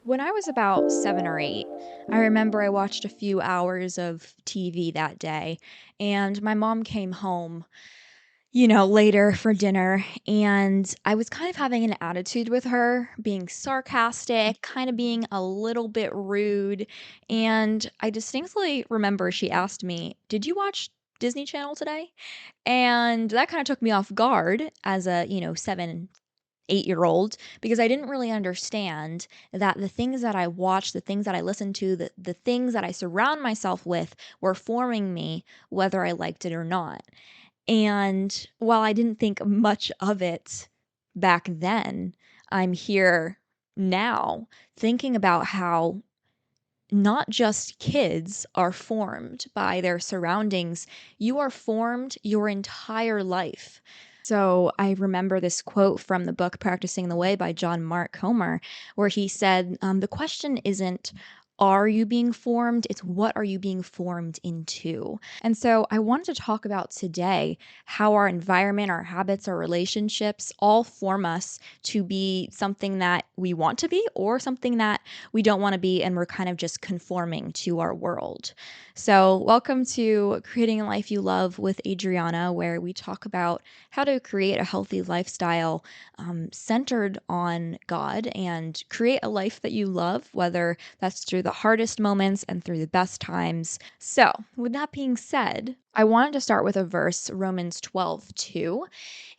When I was about 7 or 8, I remember I watched a few hours of TV that day, and my mom came home, later for dinner, and I was kind of having an attitude with her, being sarcastic, kind of being a little bit rude, and I distinctly remember she asked me, "Did you watch Disney Channel today?" And that kinda took me off guard as a, 7 8-year-old because I didn't really understand that the things that I watch, the things that I listen to, the things that I surround myself with were forming me whether I liked it or not. And while I didn't think much of it back then, I'm here now thinking about how not just kids are formed by their surroundings, you are formed your entire life. So I remember this quote from the book Practicing the Way by John Mark Comer, where he said, the question isn't, are you being formed? It's what are you being formed into? And so I wanted to talk about today how our environment, our habits, our relationships all form us to be something that we want to be or something that we don't want to be, and we're kind of just conforming to our world. So, welcome to Creating a Life You Love with Adriana, where we talk about how to create a healthy lifestyle centered on God and create a life that you love, whether that's through the hardest moments and through the best times. So, with that being said, I wanted to start with a verse, Romans 12:2.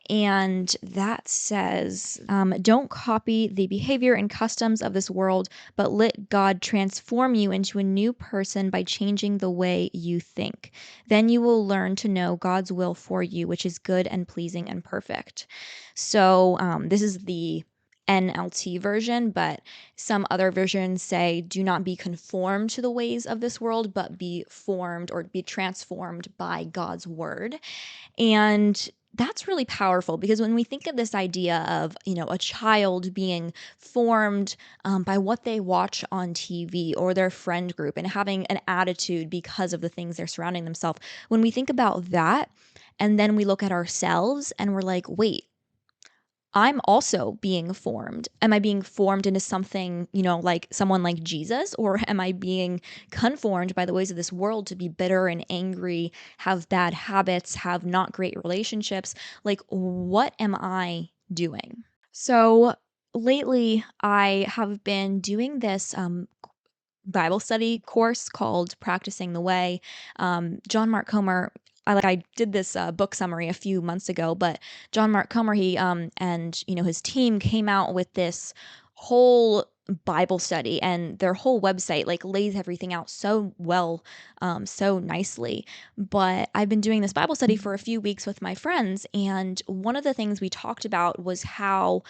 And that says, don't copy the behavior and customs of this world, but let God transform you into a new person by changing the way you think. Then you will learn to know God's will for you, which is good and pleasing and perfect. So, this is the NLT version, but some other versions say, do not be conformed to the ways of this world, but be formed or be transformed by God's word. And that's really powerful because when we think of this idea of, a child being formed by what they watch on TV or their friend group and having an attitude because of the things they're surrounding themselves, when we think about that and then we look at ourselves and we're like, wait, I'm also being formed. Am I being formed into something, like someone like Jesus? Or am I being conformed by the ways of this world to be bitter and angry, have bad habits, have not great relationships? Like, what am I doing? So, lately, I have been doing this Bible study course called Practicing the Way. John Mark Comer, I did this book summary a few months ago, but John Mark Comer, he and his team came out with this whole Bible study, and their whole website like lays everything out so well, so nicely. But I've been doing this Bible study for a few weeks with my friends, and one of the things we talked about was how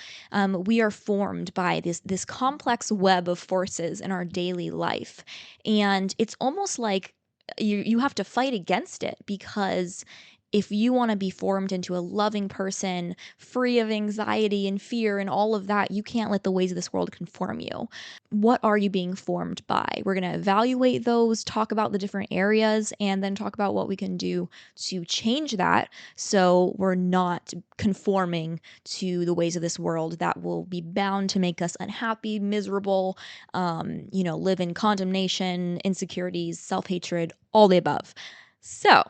we are formed by this complex web of forces in our daily life, and it's almost like you have to fight against it because if you want to be formed into a loving person, free of anxiety and fear and all of that, you can't let the ways of this world conform you. What are you being formed by? We're going to evaluate those, talk about the different areas, and then talk about what we can do to change that so we're not conforming to the ways of this world that will be bound to make us unhappy, miserable, live in condemnation, insecurities, self hatred, all the above. So,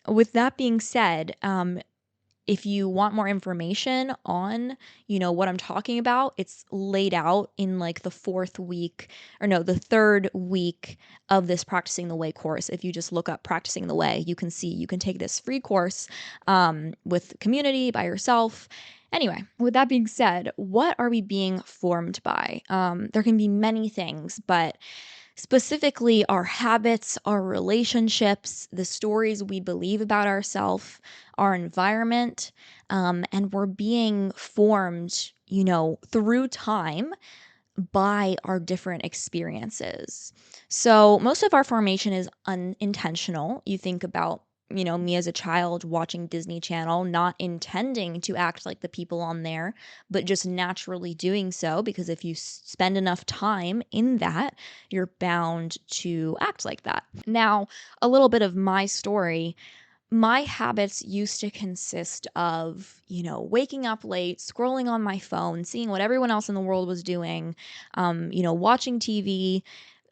with that being said, if you want more information on, what I'm talking about, it's laid out in like the the third week of this Practicing the Way course. If you just look up Practicing the Way, you can see you can take this free course with community by yourself. Anyway, with that being said, what are we being formed by? There can be many things, but specifically our habits, our relationships, the stories we believe about ourselves, our environment, and we're being formed, through time by our different experiences. So most of our formation is unintentional. You think about, me as a child watching Disney Channel, not intending to act like the people on there, but just naturally doing so because if you spend enough time in that, you're bound to act like that. Now, a little bit of my story. My habits used to consist of, waking up late, scrolling on my phone, seeing what everyone else in the world was doing, watching TV,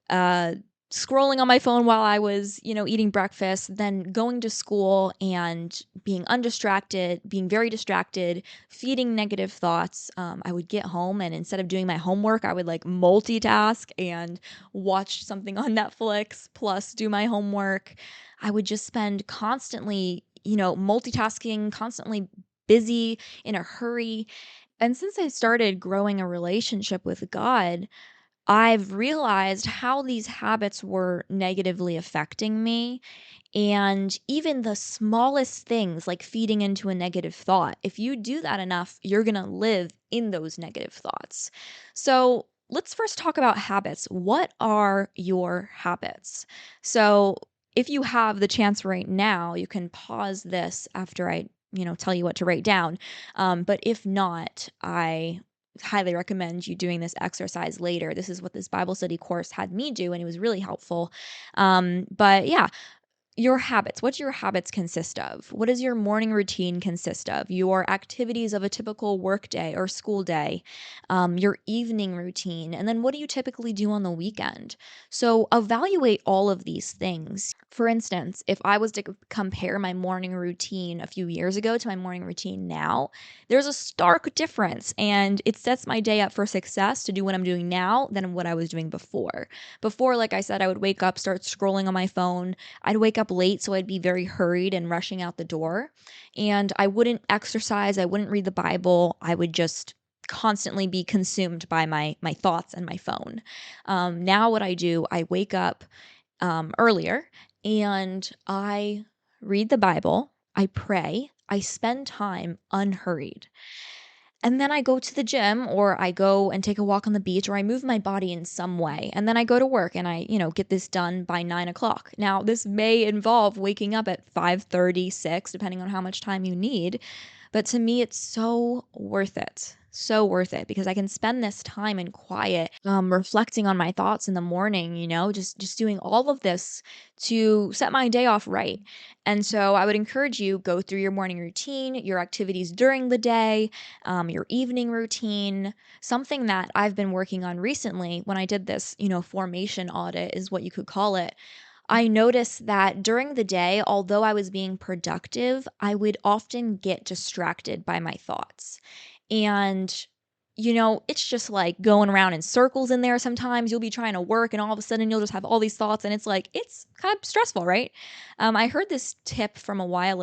uh, scrolling on my phone while I was, eating breakfast, then going to school and being undistracted, being very distracted, feeding negative thoughts. I would get home and instead of doing my homework, I would like multitask and watch something on Netflix plus do my homework. I would just spend constantly, multitasking, constantly busy, in a hurry. And since I started growing a relationship with God, I've realized how these habits were negatively affecting me. And even the smallest things like feeding into a negative thought, if you do that enough, you're going to live in those negative thoughts. So let's first talk about habits. What are your habits? So if you have the chance right now, you can pause this after I tell you what to write down. But if not, I highly recommend you doing this exercise later. This is what this Bible study course had me do, and it was really helpful. But yeah, your habits. What do your habits consist of? What does your morning routine consist of? Your activities of a typical work day or school day, your evening routine, and then what do you typically do on the weekend? So evaluate all of these things. For instance, if I was to compare my morning routine a few years ago to my morning routine now, there's a stark difference, and it sets my day up for success to do what I'm doing now than what I was doing before. Before, like I said, I would wake up, start scrolling on my phone. I'd wake up late, so I'd be very hurried and rushing out the door. And I wouldn't exercise, I wouldn't read the Bible. I would just constantly be consumed by my thoughts and my phone. Now, what I do, I wake up earlier and I read the Bible, I pray, I spend time unhurried. And then I go to the gym or I go and take a walk on the beach or I move my body in some way. And then I go to work and I, get this done by 9 o'clock. Now, this may involve waking up at 5:36, depending on how much time you need. But to me, it's so worth it. So worth it because I can spend this time in quiet, reflecting on my thoughts in the morning, just doing all of this to set my day off right. And so I would encourage you go through your morning routine, your activities during the day, your evening routine. Something that I've been working on recently when I did this, formation audit is what you could call it. I noticed that during the day, although I was being productive, I would often get distracted by my thoughts. And, it's just like going around in circles in there sometimes. You'll be trying to work and all of a sudden you'll just have all these thoughts and it's like, it's kind of stressful, right? I heard this tip from a while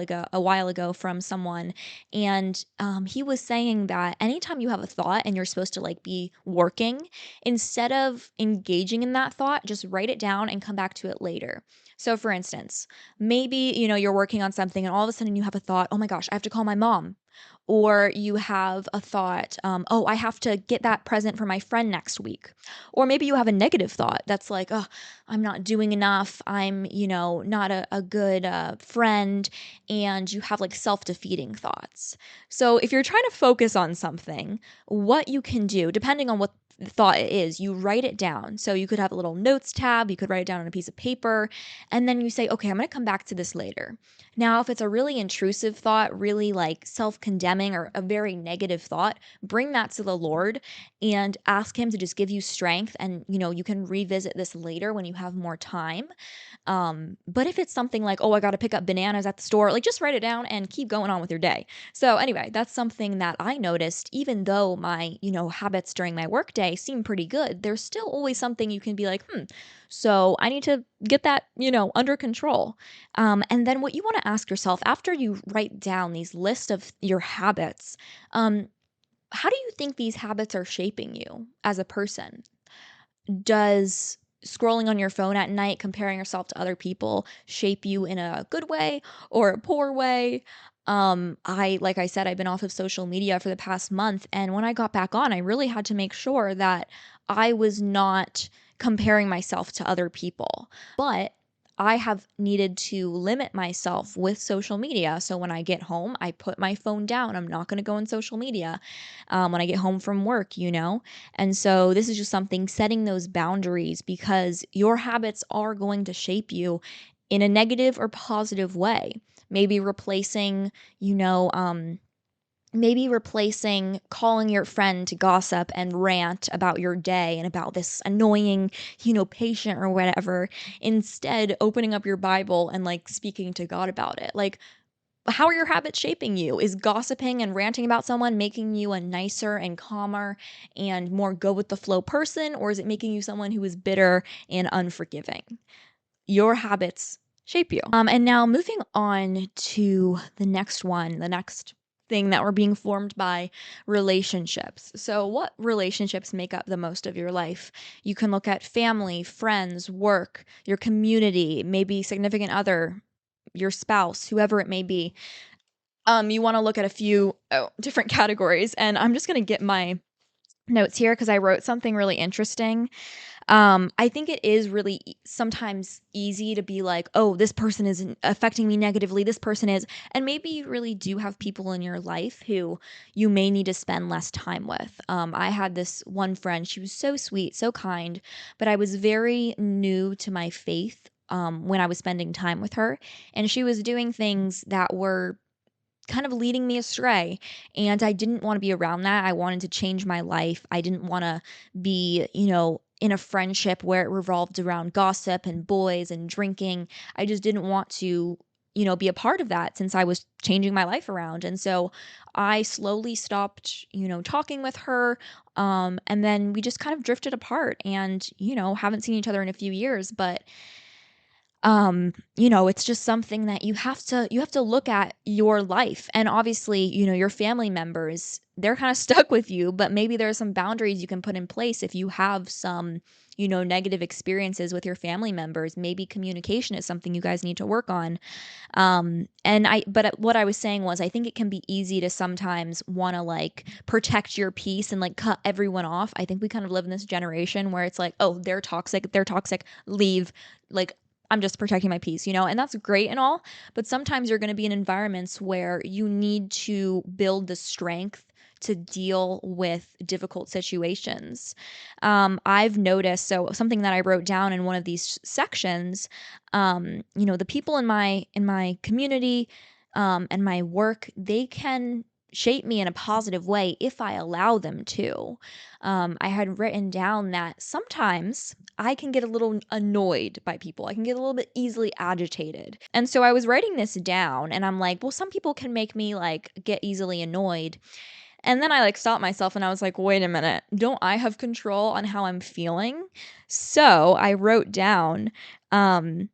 ago from someone, and he was saying that anytime you have a thought and you're supposed to like be working, instead of engaging in that thought, just write it down and come back to it later. So for instance, maybe, you're working on something and all of a sudden you have a thought, oh my gosh, I have to call my mom. Or you have a thought, oh, I have to get that present for my friend next week. Or maybe you have a negative thought that's like, oh, I'm not doing enough. I'm, not a good friend. And you have like self defeating thoughts. So if you're trying to focus on something, what you can do, depending on what the thought it is, you write it down. So you could have a little notes tab, you could write it down on a piece of paper, and then you say, okay, I'm going to come back to this later. Now, if it's a really intrusive thought, really like self condemning or a very negative thought, bring that to the Lord and ask Him to just give you strength. And, you can revisit this later when you have more time. But if it's something like, oh, I got to pick up bananas at the store, like just write it down and keep going on with your day. So, anyway, that's something that I noticed, even though my, habits during my workday seem pretty good, there's still always something you can be like, so I need to get that, under control. And then what you want to ask yourself after you write down these list of your habits, how do you think these habits are shaping you as a person? Does scrolling on your phone at night, comparing yourself to other people, shape you in a good way or a poor way? Like I said, I've been off of social media for the past month. And when I got back on, I really had to make sure that I was not comparing myself to other people. But I have needed to limit myself with social media. So when I get home, I put my phone down. I'm not going to go on social media when I get home from work, And so this is just something, setting those boundaries, because your habits are going to shape you in a negative or positive way. maybe replacing, you know, maybe replacing calling your friend to gossip and rant about your day and about this annoying, patient or whatever. Instead, opening up your Bible and like speaking to God about it. Like, how are your habits shaping you? Is gossiping and ranting about someone making you a nicer and calmer and more go with the flow person, or is it making you someone who is bitter and unforgiving? Your habits shape you. And now moving on to the next one, the next thing that we're being formed by, relationships. So, what relationships make up the most of your life? You can look at family, friends, work, your community, maybe significant other, your spouse, whoever it may be. You want to look at a few different categories, and I'm just going to get my notes here because I wrote something really interesting. I think it is really sometimes easy to be like, oh, this person is affecting me negatively. This person is. And maybe you really do have people in your life who you may need to spend less time with. I had this one friend. She was so sweet, so kind, but I was very new to my faith when I was spending time with her. And she was doing things that were kind of leading me astray. And I didn't want to be around that. I wanted to change my life. I didn't want to be, in a friendship where it revolved around gossip and boys and drinking. I just didn't want to, be a part of that since I was changing my life around. And so I slowly stopped, talking with her. And then we just kind of drifted apart and, haven't seen each other in a few years. But it's just something that you have to look at your life. And obviously, your family members, they're kind of stuck with you, but maybe there are some boundaries you can put in place if you have some, negative experiences with your family members. Maybe communication is something you guys need to work on. But what I was saying was, I think it can be easy to sometimes want to like protect your peace and like cut everyone off. I think we kind of live in this generation where it's like, oh, they're toxic, leave. Like, I'm just protecting my peace, and that's great and all. But sometimes you're going to be in environments where you need to build the strength to deal with difficult situations. I've noticed, so something that I wrote down in one of these sections, the people in my community, and my work, they can shape me in a positive way if I allow them to. I had written down that sometimes I can get a little annoyed by people. I can get a little bit easily agitated. And so I was writing this down and I'm like, well, some people can make me like get easily annoyed. And then I like stopped myself and I was like, wait a minute, don't I have control on how I'm feeling? So I wrote down, um,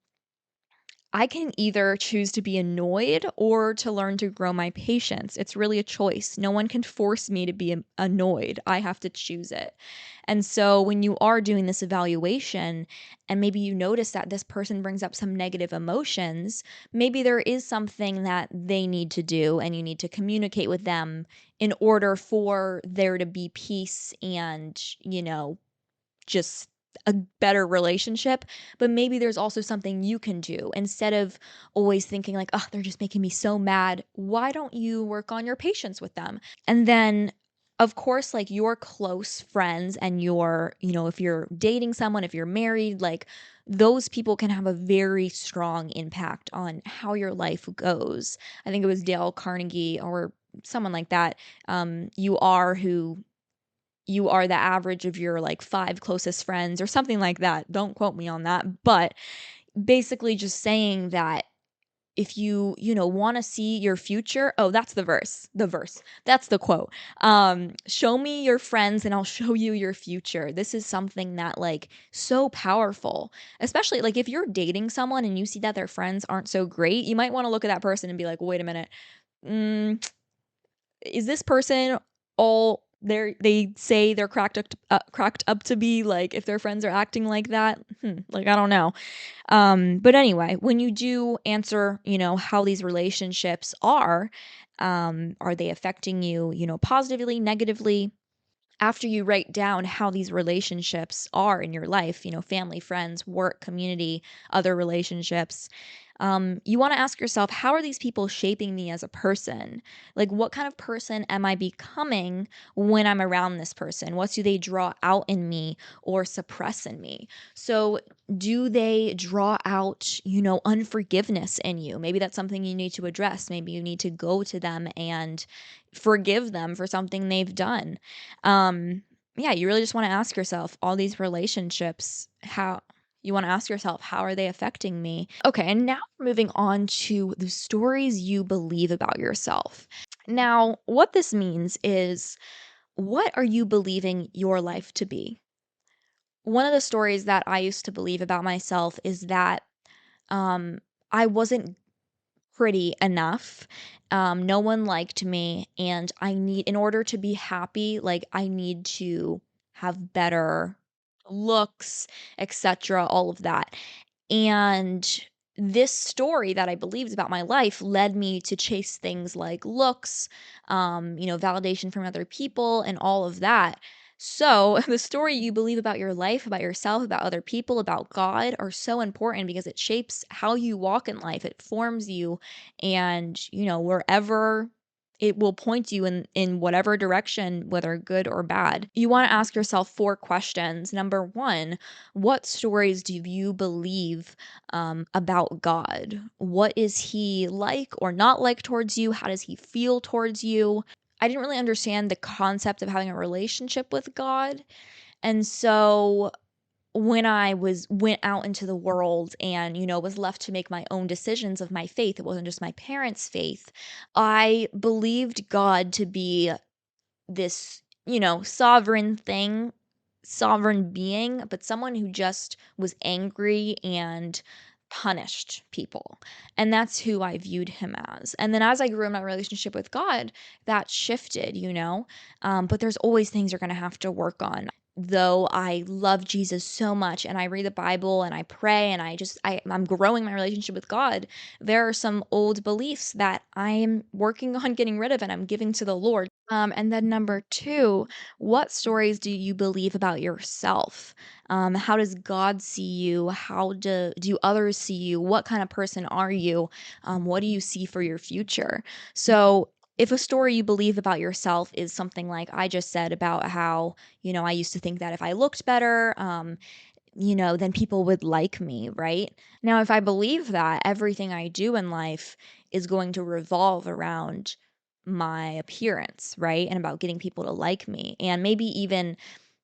I can either choose to be annoyed or to learn to grow my patience. It's really a choice. No one can force me to be annoyed. I have to choose it. And so when you are doing this evaluation and maybe you notice that this person brings up some negative emotions, maybe there is something that they need to do and you need to communicate with them in order for there to be peace and, just a better relationship. But maybe there's also something you can do instead of always thinking like, oh, they're just making me so mad. Why don't you work on your patience with them? And then of course, like your close friends and if you're dating someone, if you're married, like those people can have a very strong impact on how your life goes. I think it was Dale Carnegie or someone like that. You are the average of your like five closest friends or something like that. Don't quote me on that. But basically just saying that if you want to see your future, oh, that's the verse, that's the quote. Show me your friends and I'll show you your future. This is something that like so powerful, especially like if you're dating someone and you see that their friends aren't so great, you might want to look at that person and be like, wait a minute, mm, is this person all they say they're cracked up to be? Like if their friends are acting like that, like I don't know. But anyway, when you do answer, how these relationships are they affecting you, positively, negatively? After you write down how these relationships are in your life, family, friends, work, community, other relationships, You want to ask yourself, how are these people shaping me as a person? Like, what kind of person am I becoming when I'm around this person? What do they draw out in me or suppress in me? So, do they draw out, unforgiveness in you? Maybe that's something you need to address. Maybe you need to go to them and forgive them for something they've done. Yeah, you really just want to ask yourself, all these relationships, how you want to ask yourself, how are they affecting me? Okay, and now we're moving on to the stories you believe about yourself. Now, what this means is, what are you believing your life to be? One of the stories that I used to believe about myself is that um, I wasn't pretty enough. No one liked me, and in order to be happy, like, I need to have better looks, etc., all of that. And this story that I believed about my life led me to chase things like looks, validation from other people, and all of that. So, the story you believe about your life, about yourself, about other people, about God are so important because it shapes how you walk in life. It forms you, and, wherever it will point you in whatever direction, whether good or bad. You want to ask yourself 4 questions. Number 1, what stories do you believe about God? What is he like or not like towards you? How does he feel towards you? I didn't really understand the concept of having a relationship with God. And so when I went out into the world and, was left to make my own decisions of my faith, it wasn't just my parents' faith. I believed God to be this, sovereign thing, sovereign being, but someone who just was angry and punished people. And that's who I viewed him as. And then as I grew in my relationship with God, that shifted. But there's always things you're going to have to work on. Though I love Jesus so much and I read the Bible and I pray and I'm growing my relationship with God, there are some old beliefs that I'm working on getting rid of and I'm giving to the Lord. And then number 2, what stories do you believe about yourself? How does God see you? How do others see you? What kind of person are you? What do you see for your future? So if a story you believe about yourself is something like I just said about how, I used to think that if I looked better, then people would like me, right? Now, if I believe that everything I do in life is going to revolve around my appearance, right? And about getting people to like me, and maybe even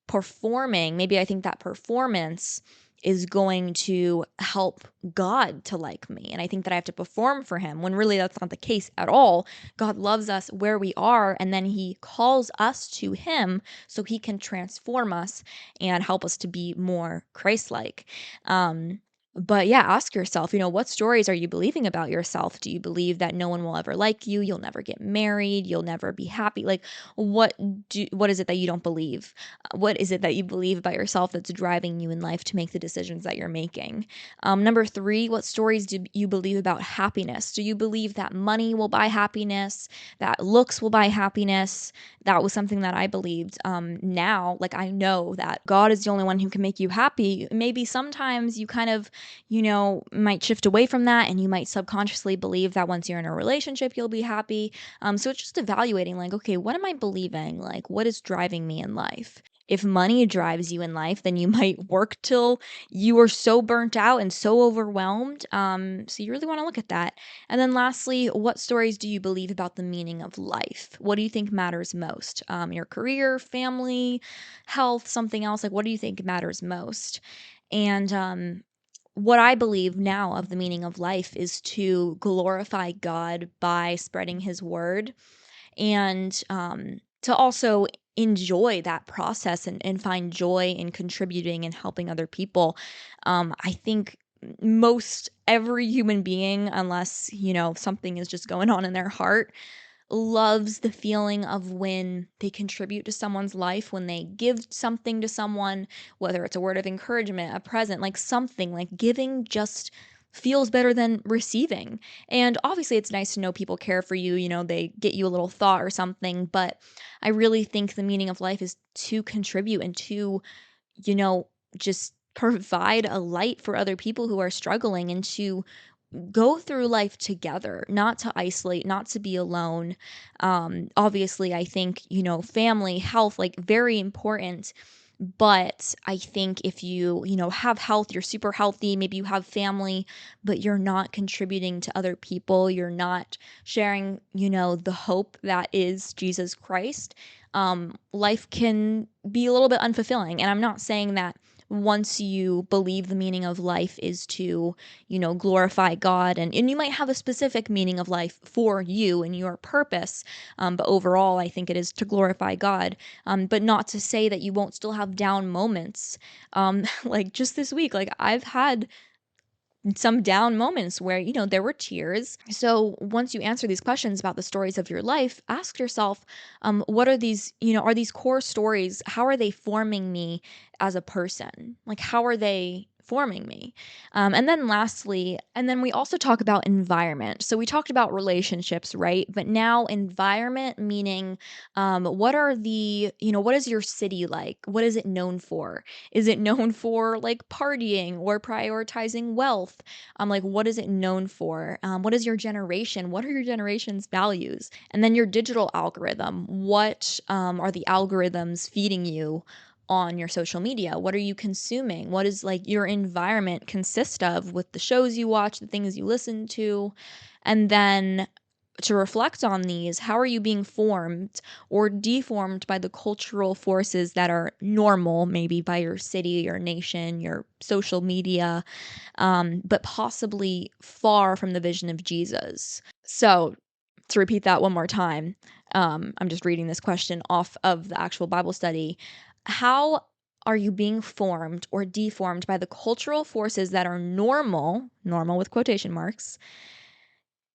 performing, maybe I think that performance is going to help God to like me. And I think that I have to perform for him when really that's not the case at all. God loves us where we are, and then he calls us to him so he can transform us and help us to be more Christ-like. But yeah, ask yourself, what stories are you believing about yourself? Do you believe that no one will ever like you? You'll never get married, you'll never be happy? Like, what is it that you don't believe? What is it that you believe about yourself that's driving you in life to make the decisions that you're making? Number 3, what stories do you believe about happiness? Do you believe that money will buy happiness, that looks will buy happiness? That was something that I believed. Now, like, I know that God is the only one who can make you happy. Maybe sometimes you kind of, might shift away from that, and you might subconsciously believe that once you're in a relationship, you'll be happy. So it's just evaluating, like, okay, what am I believing? Like, what is driving me in life? If money drives you in life, then you might work till you are so burnt out and so overwhelmed. So you really want to look at that. And then lastly, what stories do you believe about the meaning of life? What do you think matters most? Your career, family, health, something else? Like, what do you think matters most? And what I believe now of the meaning of life is to glorify God by spreading his word, and to also enjoy that process, and find joy in contributing and helping other people. I think most every human being, unless, something is just going on in their heart, loves the feeling of when they contribute to someone's life, when they give something to someone, whether it's a word of encouragement, a present, like something like giving just feels better than receiving. And obviously, it's nice to know people care for you, they get you a little thought or something. But I really think the meaning of life is to contribute and to, just provide a light for other people who are struggling, and to go through life together, not to isolate, not to be alone. Obviously, I think, family, health, like very important. But I think if you have health, you're super healthy, maybe you have family, but you're not contributing to other people, you're not sharing, the hope that is Jesus Christ, life can be a little bit unfulfilling. And I'm not saying that once you believe the meaning of life is to, glorify God, and you might have a specific meaning of life for you and your purpose. But overall, I think it is to glorify God. But not to say that you won't still have down moments. Like just this week, like I've had some down moments where, there were tears. So once you answer these questions about the stories of your life, ask yourself, what are these, are these core stories? How are they forming me as a person? Like, how are they forming me? And then lastly, and then we also talk about environment. So we talked about relationships, right? But now environment, meaning, what is your city like? What is it known for? Is it known for like partying or prioritizing wealth? Like, what is it known for? What is your generation? What are your generation's values? And then your digital algorithm. What are the algorithms feeding you on your social media? What are you consuming? What is like your environment consist of with the shows you watch, the things you listen to? And then to reflect on these, how are you being formed or deformed by the cultural forces that are normal, maybe by your city, your nation, your social media, but possibly far from the vision of Jesus? So, to repeat that one more time, I'm just reading this question off of the actual Bible study. How are you being formed or deformed by the cultural forces that are normal with quotation marks,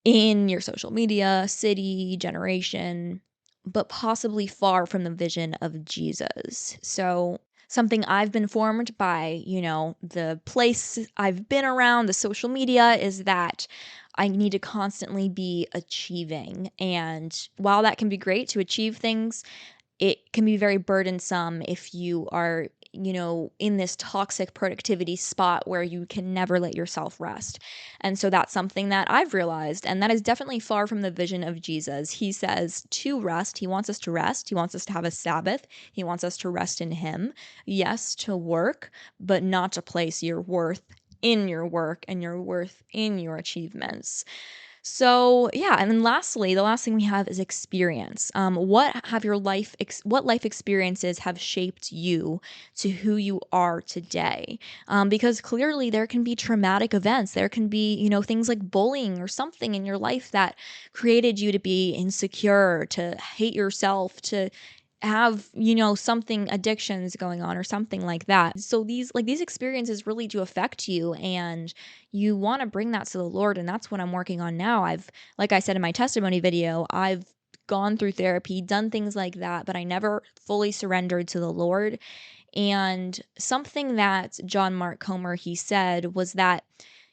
in your social media, city, generation, but possibly far from the vision of Jesus? So, something I've been formed by, the place I've been around, the social media, is that I need to constantly be achieving. And while that can be great to achieve things, it can be very burdensome if you are, in this toxic productivity spot where you can never let yourself rest. And so that's something that I've realized, and that is definitely far from the vision of Jesus. He says to rest. He wants us to rest. He wants us to have a Sabbath. He wants us to rest in Him. Yes, to work, but not to place your worth in your work and your worth in your achievements. So yeah, and then lastly, the last thing we have is experience. What life experiences have shaped you to who you are today? Because clearly there can be traumatic events. There can be, things like bullying or something in your life that created you to be insecure, to hate yourself, to have, something, addictions going on or something like that. So these experiences really do affect you, and you want to bring that to the Lord. And that's what I'm working on now. Like I said in my testimony video, I've gone through therapy, done things like that, but I never fully surrendered to the Lord. And something that John Mark Comer, he said, was that,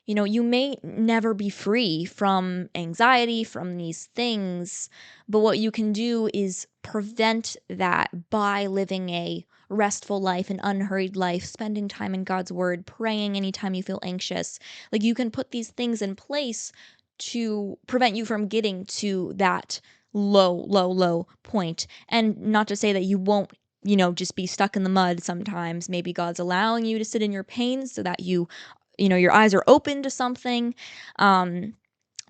you may never be free from anxiety, from these things, but what you can do is prevent that by living a restful life, an unhurried life, spending time in God's word, praying anytime you feel anxious. Like, you can put these things in place to prevent you from getting to that low point. And not to say that you won't, just be stuck in the mud sometimes. Maybe God's allowing you to sit in your pain so that your eyes are open to something.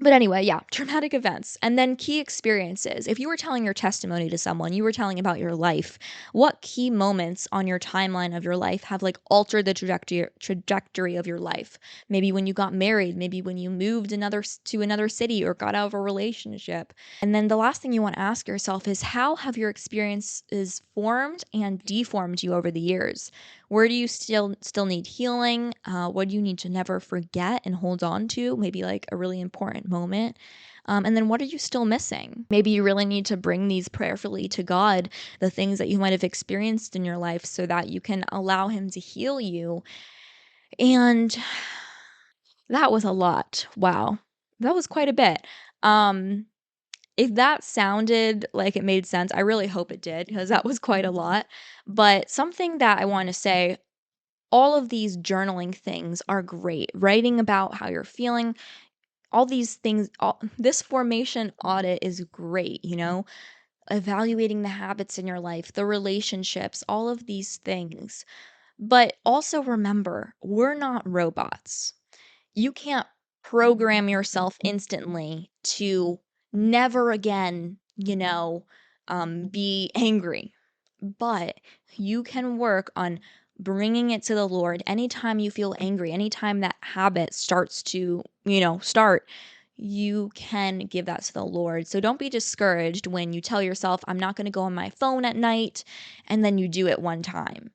But anyway, yeah, traumatic events and then key experiences. If you were telling your testimony to someone, you were telling about your life, what key moments on your timeline of your life have like altered the trajectory of your life? Maybe when you got married, maybe when you moved to another city or got out of a relationship. And then the last thing you want to ask yourself is, how have your experiences formed and deformed you over the years? Where do you still need healing? What do you need to never forget and hold on to? Maybe like a really important moment. And then what are you still missing? Maybe you really need to bring these prayerfully to God, the things that you might have experienced in your life, so that you can allow Him to heal you. And that was a lot. Wow. That was quite a bit. Um, if that sounded like it made sense, I really hope it did, because that was quite a lot. But something that I want to say, all of these journaling things are great. Writing about how you're feeling, all these things, this formation audit is great, evaluating the habits in your life, the relationships, all of these things. But also remember, we're not robots. You can't program yourself instantly to never again, be angry. But you can work on bringing it to the Lord anytime you feel angry, anytime that habit starts to, start. You can give that to the Lord. So don't be discouraged when you tell yourself, I'm not going to go on my phone at night, and then you do it one time.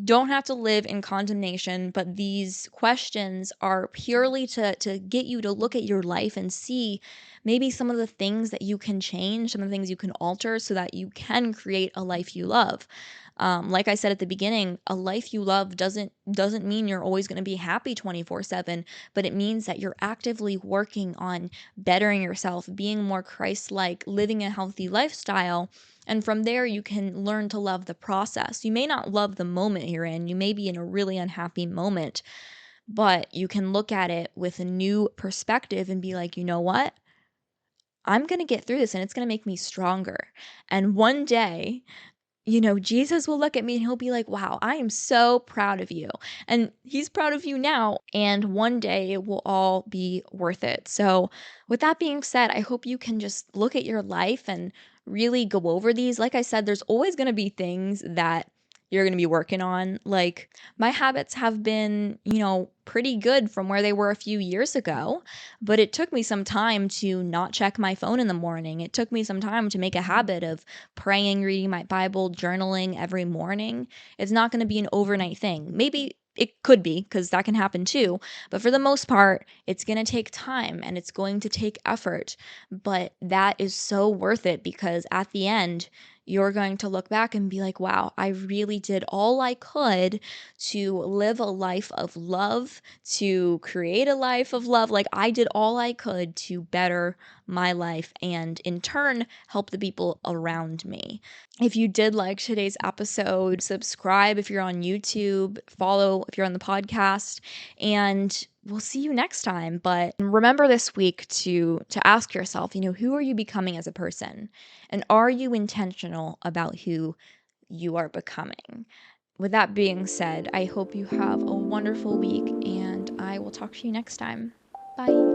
Don't have to live in condemnation, but these questions are purely to get you to look at your life and see maybe some of the things that you can change, some of the things you can alter so that you can create a life you love. Like I said at the beginning, a life you love doesn't mean you're always going to be happy 24/7, but it means that you're actively working on bettering yourself, being more Christ-like, living a healthy lifestyle. And from there, you can learn to love the process. You may not love the moment you're in. You may be in a really unhappy moment, but you can look at it with a new perspective and be like, you know what? I'm going to get through this and it's going to make me stronger. And one day, Jesus will look at me and he'll be like, wow, I am so proud of you. And he's proud of you now. And one day it will all be worth it. So, with that being said, I hope you can just look at your life and really go over these. Like I said, there's always going to be things that you're going to be working on. Like my habits have been, pretty good from where they were a few years ago, but it took me some time to not check my phone in the morning. It took me some time to make a habit of praying, reading my Bible, journaling every morning. It's not going to be an overnight thing. Maybe it could be because that can happen too. But for the most part, it's going to take time and it's going to take effort. But that is so worth it because at the end, you're going to look back and be like, wow, I really did all I could to live a life of love, to create a life of love. Like I did all I could to better my life and in turn help the people around me. If you did like today's episode, subscribe if you're on YouTube, follow if you're on the podcast, and we'll see you next time. But remember this week to ask yourself, who are you becoming as a person? And are you intentional about who you are becoming? With that being said, I hope you have a wonderful week and I will talk to you next time. Bye.